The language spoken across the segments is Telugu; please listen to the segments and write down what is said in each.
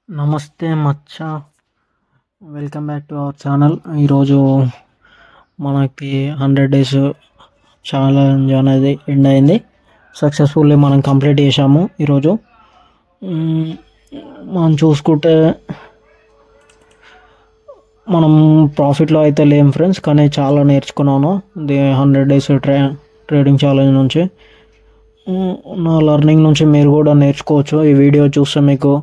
నమస్తే మచ్చ, welcome back to our channel. ఈరోజు మనకి 100 days ఛాలెంజ్ అనేది ఎండ్ అయింది. సక్సెస్ఫుల్లీ మనం కంప్లీట్ చేసాము ఈరోజు. మనం చూసుకుంటే మనం ప్రాఫిట్లో అయితే లేం ఫ్రెండ్స్, కానీ చాలా నేర్చుకున్నాను 100 days ట్రేడింగ్ ఛాలెంజ్ నుంచి. నా లర్నింగ్ నుంచి మీరు కూడా నేర్చుకోవచ్చు. ఈ వీడియో చూస్తే మీకు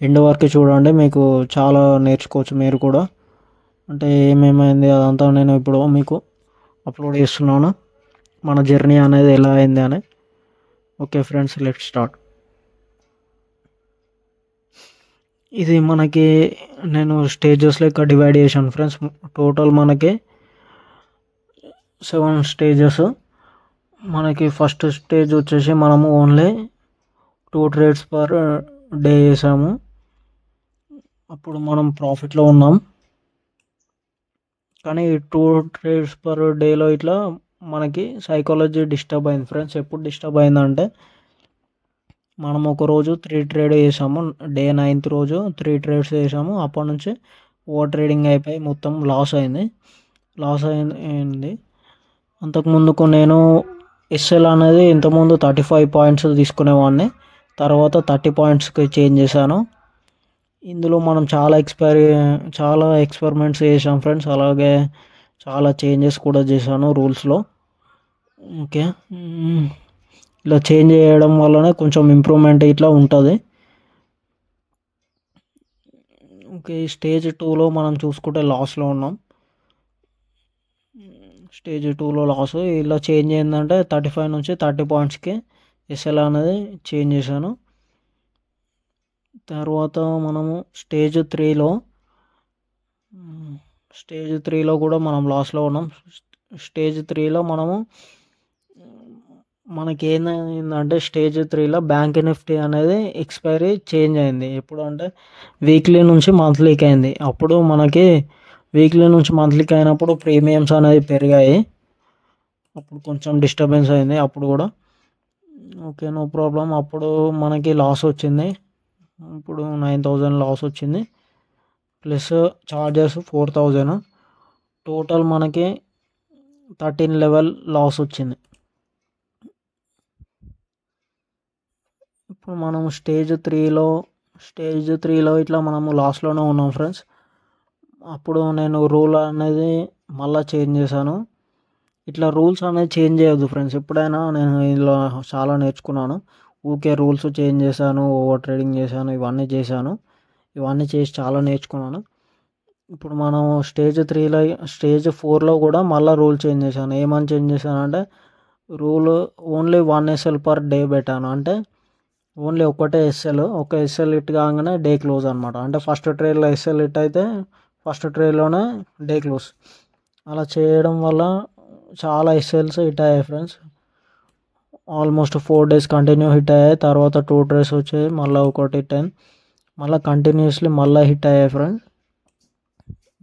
ఎండ్ వరకు చూడండి, మీకు చాలా నేర్చుకోవచ్చు మీరు కూడా. అంటే ఏమేమైంది అదంతా నేను ఇప్పుడు మీకు అప్లోడ్ చేస్తున్నాను, మన జర్నీ అనేది ఎలా అయింది అని. Okay friends, let start. ఇది మనకి నేను స్టేజెస్ లెక్క డివైడ్ చేశాను ఫ్రెండ్స్. టోటల్ మనకి 7 స్టేజెస్. మనకి ఫస్ట్ స్టేజ్ వచ్చేసి మనము ఓన్లీ 2 trades per day చేసాము. అప్పుడు మనం ప్రాఫిట్లో ఉన్నాం. కానీ 2 trades per dayలో ఇట్లా మనకి సైకాలజీ డిస్టర్బ్ అయింది ఫ్రెండ్స్. ఎప్పుడు డిస్టర్బ్ అయిందంటే, మనం ఒకరోజు 3 trade చేసాము. డే 9th రోజు 3 trades చేసాము. అప్పటి నుంచి ఓవర్ ట్రేడింగ్ అయిపోయి మొత్తం లాస్ అయింది. అంతకుముందుకు నేను ఎస్ఎల్ అనేది ఇంతకుముందు 35 points తీసుకునేవాడిని, తర్వాత 30 pointsకి చేంజ్ చేశాను. ఇందులో మనం చాలా ఎక్స్పెరిమెంట్స్ చేసాం ఫ్రెండ్స్. అలాగే చాలా చేంజెస్ కూడా చేశాను రూల్స్లో. ఓకే, ఇలా చేంజ్ చేయడం వల్లనే కొంచెం ఇంప్రూవ్మెంట్ ఇట్లా ఉంటుంది. ఓకే, స్టేజ్ 2లో మనం చూసుకుంటే లాస్లో ఉన్నాం. స్టేజ్ 2లో లాస్. ఇలా చేంజ్ అయిందంటే 35 నుంచి 30 pointsకి ఎస్ఎల్ అనేది చేంజ్ చేశాను. తర్వాత మనము స్టేజ్ 3లో కూడా మనం లాస్లో ఉన్నాం. స్టేజ్ 3లో మనకి ఏంటంటే స్టేజ్ 3లో బ్యాంక్ నిఫ్టీ అనేది ఎక్స్పైరీ చేంజ్ అయింది. ఎప్పుడు అంటే వీక్లీ నుంచి మంత్లీకి అయింది. అప్పుడు మనకి వీక్లీ నుంచి మంత్లీకి అయినప్పుడు ప్రీమియమ్స్ అనేది పెరిగాయి. అప్పుడు కొంచెం డిస్టర్బెన్స్ అయింది అప్పుడు కూడా. Okay, no problem. అప్పుడు మనకి లాస్ వచ్చింది. ఇప్పుడు 9,000 లాస్ వచ్చింది, ప్లస్ చార్జెస్ 4,000. టోటల్ మనకి 13 లెవెల్ లాస్ వచ్చింది. ఇప్పుడు మనం స్టేజ్ 3లో ఇట్లా మనము లాస్లోనే ఉన్నాం ఫ్రెండ్స్. అప్పుడు నేను రూల్ అనేది మళ్ళీ చేంజ్ చేశాను. ఇట్లా రూల్స్ అనేది చేంజ్ చేయొద్దు ఫ్రెండ్స్. ఎప్పుడైనా నేను ఇలా చాలా నేర్చుకున్నాను. ఊకే రూల్స్ చేంజ్ చేశాను, ఓవర్ ట్రేడింగ్ చేశాను, ఇవన్నీ చేసి చాలా నేర్చుకున్నాను. ఇప్పుడు మనం స్టేజ్ 4లో కూడా మళ్ళీ రూల్ చేంజ్ చేశాను. ఏమని చేంజ్ చేశానంటే, rule only 1 SL per day పెట్టాను. అంటే ఓన్లీ ఒక ఎస్ఎల్ హిట్ కాగానే డే క్లోజ్ అనమాట. అంటే ఫస్ట్ ట్రేడ్లో ఎస్ఎల్ హిట్ అయితే ఫస్ట్ ట్రేడ్లోనే డే క్లోజ్. అలా చేయడం వల్ల చాలా ఎస్ఎల్స్ హిట్ అయ్యాయి friends. Almost 4 days continue hit అయ్యాయి. తర్వాత 2 trades వచ్చాయి, మళ్ళీ ఒకటి హిట్ అయింది, మళ్ళీ కంటిన్యూస్లీ మళ్ళీ హిట్ అయ్యాయి ఫ్రెండ్స్.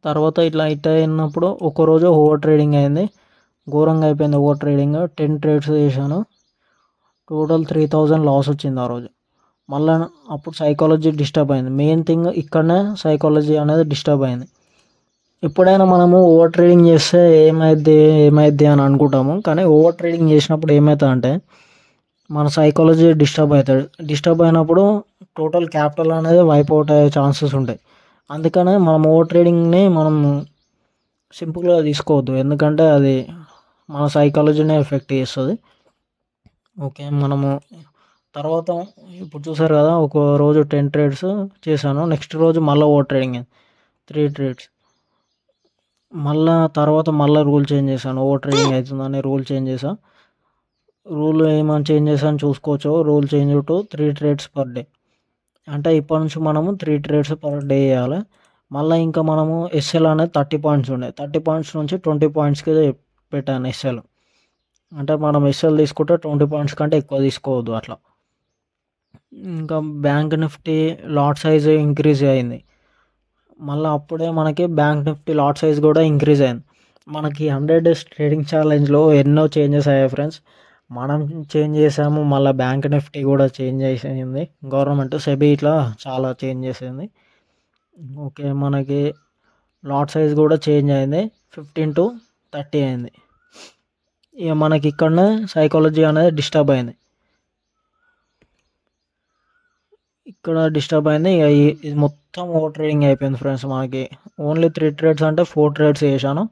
తర్వాత ఇట్లా హిట్ అయినప్పుడు ఒకరోజు ఓవర్ ట్రేడింగ్ అయింది, ఘోరంగా అయిపోయింది ఓవర్ ట్రేడింగ్. 10 trades చేశాను, టోటల్ 3,000 లాస్ వచ్చింది ఆ రోజు. మళ్ళీ అప్పుడు సైకాలజీ డిస్టర్బ్ అయింది. మెయిన్ థింగ్ ఇక్కడనే సైకాలజీ అనేది డిస్టర్బ్ అయింది. ఎప్పుడైనా మనము ఓవర్ ట్రేడింగ్ చేస్తే ఏమైద్ది అని అనుకుంటాము, కానీ ఓవర్ ట్రేడింగ్ చేసినప్పుడు ఏమవుతుందంటే మన సైకాలజీ డిస్టర్బ్ అయినప్పుడు టోటల్ క్యాపిటల్ అనేది వైప్ అవుట్ అయ్యే ఛాన్సెస్ ఉంటాయి. అందుకనే మనం ఓవర్ ట్రేడింగ్ని మనం సింపుల్గా తీసుకోవద్దు, ఎందుకంటే అది మన సైకాలజీనే ఎఫెక్ట్ చేస్తుంది. ఓకే, మనము తర్వాత ఇప్పుడు చూసారు కదా, ఒక రోజు 10 trades చేశాను. నెక్స్ట్ రోజు మళ్ళీ ఓవర్ ట్రేడింగ్ 3 trades. తర్వాత రూల్ చేంజ్ చేశాను. ఓవర్ ట్రేడింగ్ అవుతుందని రూల్ చేంజ్ చేశాను. రూల్ ఏమైనా చేంజ్ చేశాను చూసుకోవచ్చు. Rule change to 3 trades per day. అంటే ఇప్పటి నుంచి మనము 3 trades per day చేయాలి. మళ్ళీ ఇంకా మనము ఎస్ఎల్ అనేది 30 points ఉండే, 30 points నుంచి 20 pointsకి పెట్టాను ఎస్ఎల్. అంటే మనం ఎస్ఎల్ తీసుకుంటే 20 points కంటే ఎక్కువ తీసుకోవద్దు అట్లా. ఇంకా bank Nifty lot size increase అయింది. మళ్ళీ అప్పుడే మనకి బ్యాంక్ నిఫ్టీ లాట్ సైజ్ కూడా ఇంక్రీజ్ అయింది. మనకి 100 days ట్రేడింగ్ ఛాలెంజ్లో ఎన్నో చేంజెస్ అయ్యాయి ఫ్రెండ్స్. మనం చేంజ్ చేసాము. మళ్ళా బ్యాంక్ నిఫ్టీ కూడా చేంజ్ చేసింది. గవర్నమెంట్ సెబీ ఇట్లా చాలా చేంజ్ చేసింది. ఓకే. మనకి లాట్ సైజ్ కూడా చేంజ్ అయింది. 15-30 అయింది. ఇక మనకి ఇక్కడనే సైకాలజీ అనేది డిస్టర్బ్ అయింది. ఇక్కడ డిస్టర్బ్ అయింది. ఇక ఇది మొత్తం ఓవర్ ట్రేడింగ్ అయిపోయింది ఫ్రెండ్స్. మనకి ఓన్లీ 3 ట్రేడ్స్ అంటే 4 ట్రేడ్స్ చేశాను.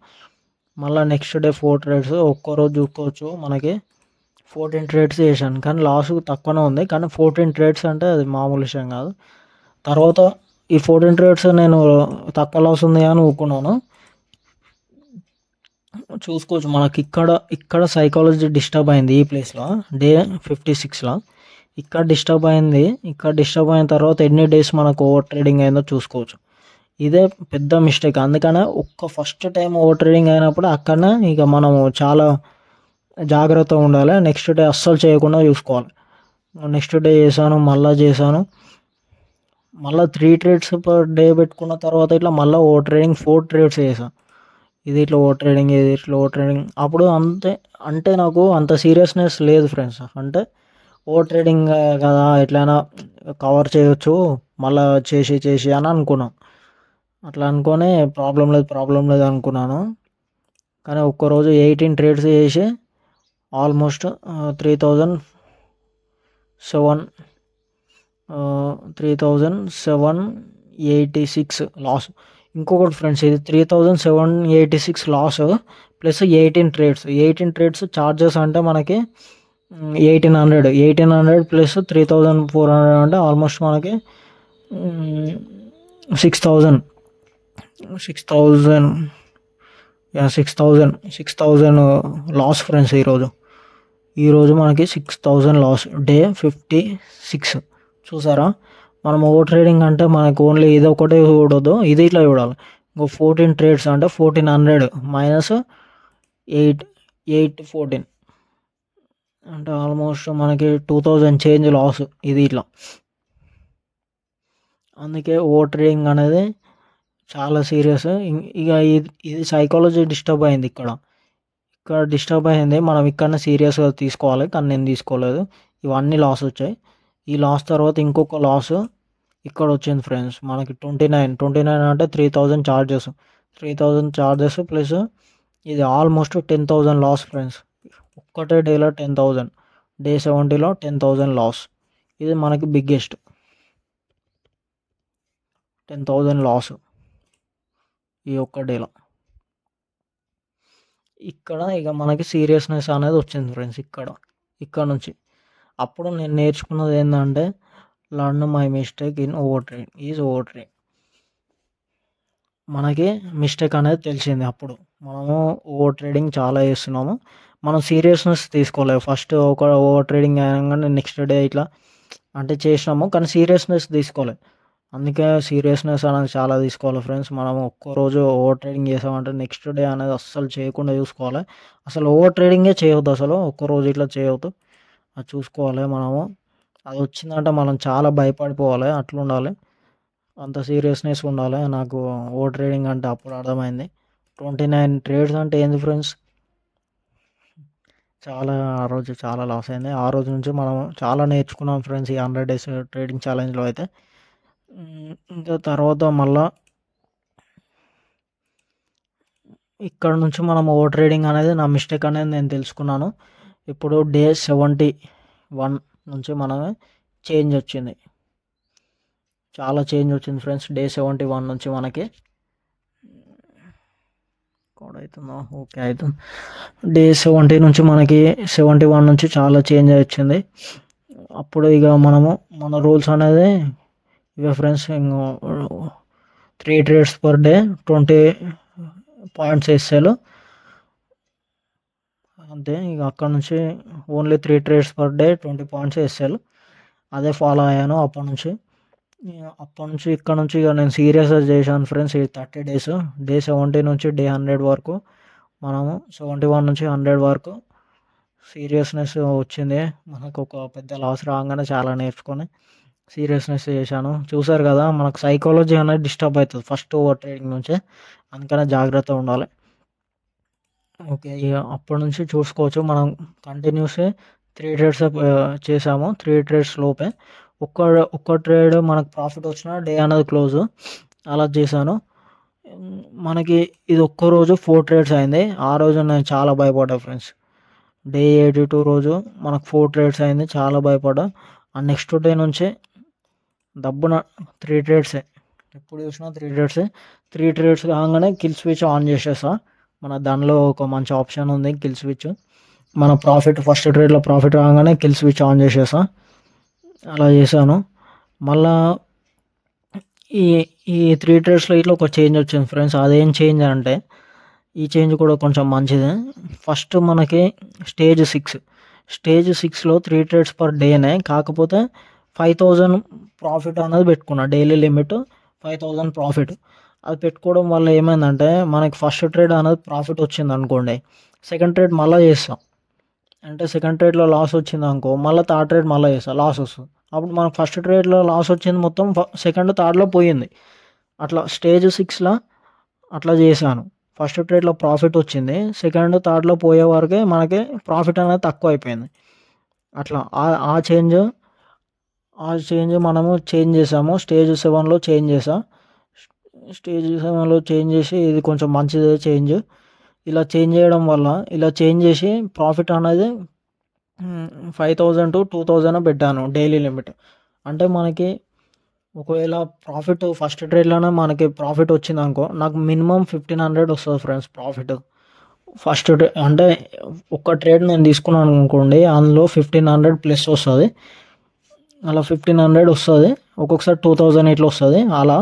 మళ్ళీ నెక్స్ట్ డే 4 ట్రేడ్స్. ఒక్కో రోజు చూసుకోవచ్చు మనకి 14 ట్రేడ్స్ చేశాను. కానీ లాస్ తక్కువనే ఉంది. కానీ 14 ట్రేడ్స్ అంటే అది మామూలు విషయం కాదు. తర్వాత ఈ 14 ట్రేడ్స్ నేను తక్కువ లాస్ ఉంది అని ఊరుకున్నాను. చూసుకోవచ్చు మనకి ఇక్కడ సైకాలజీ డిస్టర్బ్ అయింది ఈ ప్లేస్లో. డే 56లో ఇక్కడ డిస్టర్బ్ అయింది. ఇక్కడ డిస్టర్బ్ అయిన తర్వాత ఎన్ని డేస్ మనకు ఓవర్ ట్రేడింగ్ అయిందో చూసుకోవచ్చు. ఇదే పెద్ద మిస్టేక్. అందుకనే ఫస్ట్ టైం ఓవర్ ట్రేడింగ్ అయినప్పుడు అక్కడనే ఇక మనము చాలా జాగ్రత్తగా ఉండాలి. నెక్స్ట్ డే అస్సలు చేయకుండా చూసుకోవాలి. నెక్స్ట్ డే చేశాను, మళ్ళీ 3 ట్రేడ్స్ పర్ డే పెట్టుకున్న తర్వాత ఇట్లా మళ్ళీ ఓవర్ ట్రేడింగ్ 4 ట్రేడ్స్ చేశాను. ఇది ఇట్లా ఓవర్ ట్రేడింగ్ అప్పుడు అంటే నాకు అంత సీరియస్నెస్ లేదు ఫ్రెండ్స్. అంటే ఓవర్ ట్రేడింగ్ కదా ఎట్లయినా కవర్ చేయొచ్చు మళ్ళీ చేసి అని అనుకున్నాను. అట్లా అనుకొని ప్రాబ్లం లేదు అనుకున్నాను. కానీ ఒక్కరోజు 18 ట్రేడ్స్ చేసి ఆల్మోస్ట్ 3,786 లాస్. ఇంకొకటి ఫ్రెండ్స్, ఇది 3,786 లాస్ ప్లస్ 18 ట్రేడ్స్ ఛార్జెస్ అంటే మనకి 1,800 ప్లస్ 3,400 అంటే ఆల్మోస్ట్ మనకి 6,000 లాస్ ఫ్రెండ్స్. ఈరోజు మనకి 6,000 లాస్. డే 56 చూసారా. మనం ఓవర్ ట్రేడింగ్ అంటే మనకు ఓన్లీ ఇది ఒకటే చూడొద్దు, ఇది ఇట్లా చూడాలి. ఇంకో 14 ట్రేడ్స్ అంటే 1,400 మైనస్ 814 అంటే ఆల్మోస్ట్ మనకి 2,000 చేంజ్ లాస్. ఇది ఇట్లా. అందుకే ఓవర్ ట్రేడింగ్ అనేది చాలా సీరియస్. ఇక ఇది సైకాలజీ డిస్టర్బ్ అయింది. ఇక్కడ డిస్టర్బ్ అయింది. మనం ఇక్కడనే సీరియస్గా తీసుకోవాలి, కానీ నేను తీసుకోలేదు. ఇవన్నీ లాస్ వచ్చాయి. ఈ లాస్ తర్వాత ఇంకొక లాస్ ఇక్కడ వచ్చింది ఫ్రెండ్స్. మనకి 29 అంటే 3,000 ఛార్జెస్ ప్లస్ ఇది ఆల్మోస్ట్ 10,000 లాస్ ఫ్రెండ్స్. ఒక్కటే డేలో 10,000. డే 70లో 10,000 లాస్. ఇది మనకి బిగ్గెస్ట్ 10,000 లాస్ ఈ ఒక్క డేలో. ఇక్కడ ఇక మనకి సీరియస్నెస్ అనేది వచ్చింది ఫ్రెండ్స్. ఇక్కడ నుంచి అప్పుడు నేను నేర్చుకున్నది ఏంటంటే learn my mistake in over trading. మనకి మిస్టేక్ అనేది తెలిసింది. అప్పుడు మనము ఓవర్ ట్రేడింగ్ చాలా చేస్తున్నాము. మనం సీరియస్నెస్ తీసుకోలేదు. ఫస్ట్ ఒక ఓవర్ ట్రేడింగ్ అయినాగానే నెక్స్ట్ డే ఇట్లా అంటే చేసినాము, కానీ సీరియస్నెస్ తీసుకోలేదు. అందుకే సీరియస్నెస్ అనేది చాలా తీసుకోవాలి ఫ్రెండ్స్. మనం ఒక్కరోజు ఓవర్ ట్రేడింగ్ చేసామంటే నెక్స్ట్ డే అనేది అస్సలు చేయకుండా చూసుకోవాలి. అసలు ఓవర్ ట్రేడింగే చేయవద్దు, అసలు ఒక్కరోజు ఇట్లా చేయవద్దు. అది చూసుకోవాలి మనము. అది వచ్చిందంటే మనం చాలా భయపడిపోవాలి. అట్లా ఉండాలి, అంత సీరియస్నెస్ ఉండాలి. నాకు ఓవర్ ట్రేడింగ్ అంటే అప్పుడు అర్థమైంది. 29 ట్రేడ్స్ అంటే ఏంది ఫ్రెండ్స్. ఆ రోజు చాలా లాస్ అయింది. ఆ రోజు నుంచి మనం చాలా నేర్చుకున్నాం ఫ్రెండ్స్ ఈ 100 డేస్ ట్రేడింగ్ ఛాలెంజ్లో అయితే. ఇంకా తర్వాత మళ్ళా ఇక్కడ నుంచి మనం ఓవర్ ట్రేడింగ్ అనేది నా మిస్టేక్ అనేది నేను తెలుసుకున్నాను. ఇప్పుడు డే 71 నుంచి మనమే చేంజ్ వచ్చింది. చాలా చేంజ్ వచ్చింది ఫ్రెండ్స్. డే 71 నుంచి మనకి అవుతుందా, ఓకే అవుతుంది. డే 70 నుంచి మనకి 71 నుంచి చాలా చేంజ్ వచ్చింది. అప్పుడు ఇక మన రూల్స్ అనేది ఇవే friends. 3 trades per day 20 points వేసాను అంతే. ఇక అక్కడ నుంచి only 3 trades per day 20 points వేసాను. అదే ఫాలో అయ్యాను అప్పటి నుంచి. ఇక్కడ నుంచి ఇక నేను సీరియస్గా చేశాను ఫ్రెండ్స్. ఈ 30 డేస్. డే 70 నుంచి డే 100 వరకు మనము 71 నుంచి 100 వరకు సీరియస్నెస్ వచ్చింది. మనకు ఒక పెద్ద లాస్ రాగానే చాలా నేర్చుకొని సీరియస్నెస్ చేశాను. చూసారు కదా, మనకు సైకాలజీ అనేది డిస్టర్బ్ అవుతుంది ఫస్ట్ ఓవర్ ట్రేడింగ్ నుంచి. అందుకనే జాగ్రత్తగా ఉండాలి. ఓకే. ఇక అప్పటి నుంచి చూసుకోవచ్చు మనం కంటిన్యూస్గా 3 ట్రేడ్స్ చేసాము. 3 ట్రేడ్స్ లోపే ఒక్క ఒక్క ట్రేడ్ మనకు ప్రాఫిట్ వచ్చినా డే అనేది క్లోజ్ అలా చేశాను. మనకి ఇది ఒక్కరోజు 4 ట్రేడ్స్ అయింది. ఆ రోజు నేను చాలా భయపడ్డా ఫ్రెండ్స్. డే 82 రోజు మనకు 4 ట్రేడ్స్ అయింది. చాలా భయపడ్డా. ఆ నెక్స్ట్ డే నుంచి దబ్బున 3 ట్రేడ్సే. ఎప్పుడు చూసినా 3 ట్రేడ్సే. 3 ట్రేడ్స్ కాగానే కిల్ స్విచ్ ఆన్ చేసేస్తా. మన దానిలో ఒక మంచి ఆప్షన్ ఉంది కిల్ స్విచ్. మన ప్రాఫిట్ ఫస్ట్ ట్రేడ్లో ప్రాఫిట్ రాగానే కిల్ స్విచ్ ఆన్ చేసేస్తా. అలా చేశాను. మళ్ళా ఈ ఈ 3 ట్రేడ్స్లో ఇట్లా ఒక చేంజ్ వచ్చింది ఫ్రెండ్స్. అదేం చేంజ్ అంటే ఈ చేంజ్ కూడా కొంచెం మంచిదే. ఫస్ట్ మనకి స్టేజ్ 6లో 3 ట్రేడ్స్ పర్ డేనే. కాకపోతే 5000 ప్రాఫిట్ అనేది పెట్టుకున్నా. Daily limit 5000 profit. అది పెట్టుకోవడం వల్ల ఏమైందంటే మనకి ఫస్ట్ ట్రేడ్ అనేది ప్రాఫిట్ వచ్చింది అనుకోండి, సెకండ్ ట్రేడ్ మళ్ళీ చేస్తాం. అంటే సెకండ్ ట్రేడ్లో లాస్ వచ్చింది అనుకో, మళ్ళీ థర్డ్ ట్రేడ్ మళ్ళీ చేస్తాం, లాస్ వస్తుంది. అప్పుడు మనకు ఫస్ట్ ట్రేడ్లో లాస్ వచ్చింది మొత్తం సెకండ్ థర్డ్లో పోయింది. అట్లా స్టేజ్ 6లో అట్లా చేశాను. ఫస్ట్ ట్రేడ్లో ప్రాఫిట్ వచ్చింది, సెకండ్ థర్డ్లో పోయే వరకే మనకి ప్రాఫిట్ అనేది తక్కువ అయిపోయింది. అట్లా ఆ చేంజ్ మనము చేంజ్ చేసాము. స్టేజ్ 7లో చేంజ్ చేసా. స్టేజ్ 7లో చేంజ్ చేసి ఇది కొంచెం మంచిదే చేంజ్. ఇలా చేంజ్ చేయడం వల్ల ఇలా చేంజ్ చేసి ప్రాఫిట్ అనేది 5000 to 2000 పెట్టాను డైలీ లిమిట్. అంటే మనకి ఒకవేళ ప్రాఫిట్ ఫస్ట్ ట్రేడ్లోనే మనకి ప్రాఫిట్ వచ్చింది అనుకో, నాకు మినిమం 1500 వస్తుంది ఫ్రెండ్స్ ప్రాఫిట్. ఫస్ట్ అంటే ఒక్క ట్రేడ్ నేను తీసుకున్నాను అనుకోండి, అందులో 1500 ప్లస్ వస్తుంది. అలా 1500 వస్తుంది. ఒక్కొక్కసారి 2000 ఇట్లా వస్తుంది. అలా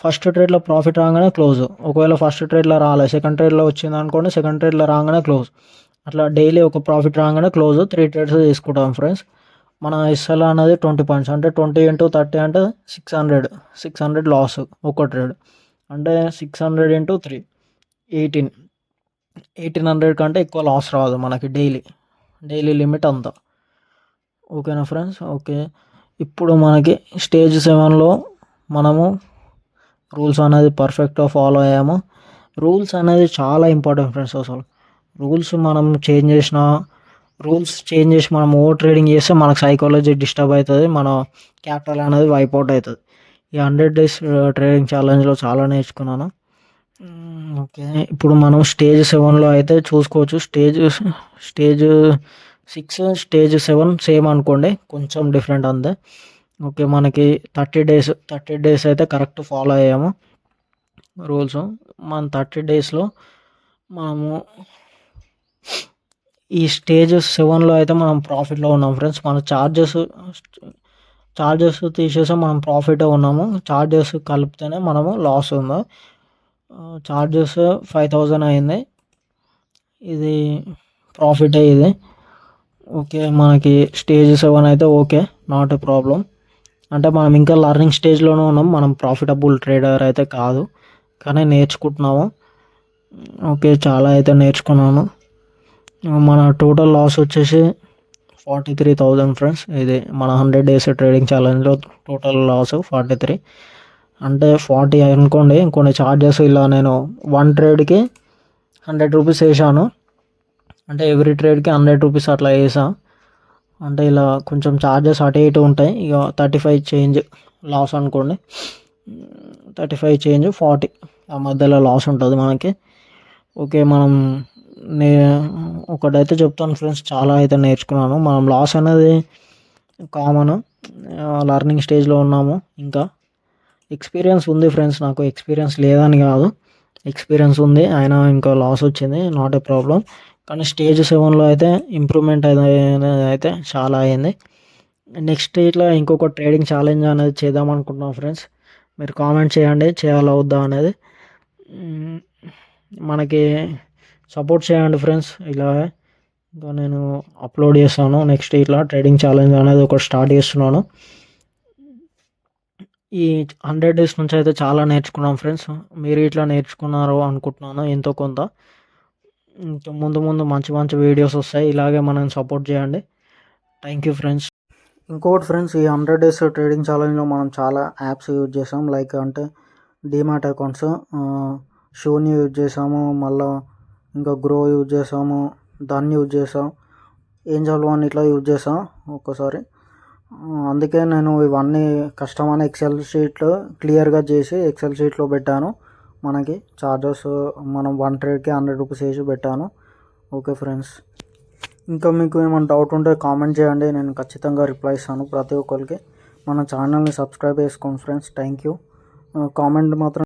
ఫస్ట్ ట్రేడ్లో ప్రాఫిట్ రాగానే క్లోజ్. ఒకవేళ ఫస్ట్ ట్రేడ్లో రాలేదు, సెకండ్ ట్రేడ్లో వచ్చింది అనుకోండి, సెకండ్ ట్రేడ్లో రాగానే క్లోజ్. అట్లా డైలీ ఒక ప్రాఫిట్ రాగానే క్లోజ్. 3 ట్రేడ్స్ తీసుకుంటాం ఫ్రెండ్స్. మన ఎస్ఎల్ అనేది 20 పాయింట్స్. అంటే 20 into 30 అంటే 600 లాస్ ఒక ట్రేడ్. అంటే 600 into 3 1800 కంటే ఎక్కువ లాస్ రాదు మనకి డైలీ లిమిట్ అంతా. ఓకేనా ఫ్రెండ్స్? ఓకే. ఇప్పుడు మనకి స్టేజ్ 7లో మనము రూల్స్ అనేది పర్ఫెక్ట్గా ఫాలో అయ్యాము. రూల్స్ అనేది చాలా ఇంపార్టెంట్ ఫ్రెండ్స్. అసలు రూల్స్ చేంజ్ చేసి మనం ఓవర్ ట్రేడింగ్ చేస్తే మనకు సైకాలజీ డిస్టర్బ్ అవుతుంది, మన క్యాపిటల్ అనేది వైప్ అవుట్ అవుతుంది. ఈ 100 days ట్రేడింగ్ ఛాలెంజ్లో చాలా నేర్చుకున్నాను. ఓకే. ఇప్పుడు మనం స్టేజ్ 7లో అయితే చూసుకోవచ్చు. స్టేజ్ 6 స్టేజ్ 7 సేమ్ అనుకోండి, కొంచెం డిఫరెంట్ అంతే. ఓకే. మనకి 30 days అయితే కరెక్ట్ ఫాలో అయ్యాము రూల్స్. మన 30 daysలో మనము ఈ స్టేజ్ 7లో అయితే మనం ప్రాఫిట్లో ఉన్నాం ఫ్రెండ్స్. మన ఛార్జెస్ తీసేసి మనం ప్రాఫిట్ ఉన్నాము. ఛార్జెస్ కలిపితేనే మనము లాస్ ఉందా. ఛార్జెస్ 5000 అయింది. ఇది ప్రాఫిటే ఇది. ఓకే. మనకి స్టేజ్ 7 అయితే ఓకే, నాట్ ఎ ప్రాబ్లం. అంటే మనం ఇంకా లర్నింగ్ స్టేజ్లోనే ఉన్నాం. మనం ప్రాఫిటబుల్ ట్రేడర్ అయితే కాదు, కానీ నేర్చుకుంటున్నాము. ఓకే. చాలా అయితే నేర్చుకున్నాను. మన టోటల్ లాస్ వచ్చేసి 43,000 ఫ్రెండ్స్. ఇది మన 100 days ట్రేడింగ్ ఛాలెంజ్లో టోటల్ లాస్ 43. అంటే 40 అనుకోండి. కొన్ని ఛార్జెస్ ఇలా నేను 1 ట్రేడ్కి 100 రూపీస్ వేసాను. అంటే ఎవ్రీ ట్రేడ్కి 100 రూపీస్ అట్లా వేసా. అంటే ఇలా కొంచెం ఛార్జెస్ అటు ఇటు ఉంటాయి. ఇక 35 చేంజ్ లాస్ అనుకోండి. 35 చేంజ్ 40 ఆ మధ్యలో లాస్ ఉంటుంది మనకి. ఓకే. మనం ఒకటైతే చెప్తాను ఫ్రెండ్స్, చాలా అయితే నేర్చుకున్నాను. మనం లాస్ అనేది కామన్, లర్నింగ్ స్టేజ్లో ఉన్నాము. ఇంకా ఎక్స్పీరియన్స్ ఉంది ఫ్రెండ్స్. నాకు ఎక్స్పీరియన్స్ లేదని కాదు, ఎక్స్పీరియన్స్ ఉంది, అయినా ఇంకా లాస్ వచ్చింది, నాట్ ఏ ప్రాబ్లం. కానీ స్టేజ్ 7లో అయితే ఇంప్రూవ్మెంట్ అయితే చాలా అయింది. నెక్స్ట్ ఇట్లా ఇంకొక ట్రేడింగ్ ఛాలెంజ్ అనేది చేద్దాం అనుకుంటున్నాం ఫ్రెండ్స్. మీరు కామెంట్ చేయండి, చేయాలా వద్దా అనేది. మనకి సపోర్ట్ చేయండి ఫ్రెండ్స్. ఇలా ఇంకా నేను అప్లోడ్ చేస్తాను. నెక్స్ట్ ఇట్లా ట్రేడింగ్ ఛాలెంజ్ అనేది ఒకటి స్టార్ట్ చేస్తున్నాను. ఈ 100 days నుంచి అయితే చాలా నేర్చుకున్నాం ఫ్రెండ్స్. మీరు ఇట్లా నేర్చుకున్నారు అనుకుంటున్నాను ఎంతో కొంత. ఇంకా ముందు మంచి వీడియోస్ వస్తాయి. ఇలాగే మనం సపోర్ట్ చేయండి. Thank you friends. ఇంకొకటి ఫ్రెండ్స్, ఈ 100 days ట్రేడింగ్ ఛాలెంజ్లో మనం చాలా యాప్స్ యూజ్ చేసాం. లైక్ అంటే డీమాట్ అకౌంట్స్, షూని యూజ్ చేసాము, మళ్ళీ ఇంకా గ్రో యూజ్ చేసాము, ధన్ యూజ్ చేసాం. ఏంజల్ వన్ ఇట్లా యూజ్ చేస్తాను ఒక్కోసారి. అందుకే నేను ఇవన్నీ కష్టమైన ఎక్సెల్ షీట్లో క్లియర్గా చేసి ఎక్సెల్ షీట్లో పెట్టాను. మనకి చార్జెస్ మనం 1 ట్రేడ్కి 100 రూపీస్ వేసి పెట్టాను. ఓకే ఫ్రెండ్స్, ఇంకా మీకు ఏమైనా డౌట్ ఉంటే కామెంట్ చేయండి, నేను ఖచ్చితంగా రిప్లై ఇస్తాను ప్రతి ఒక్కరికి. మన ఛానల్ని సబ్స్క్రైబ్ చేసుకోండి ఫ్రెండ్స్. Thank you. కామెంట్ మాత్రం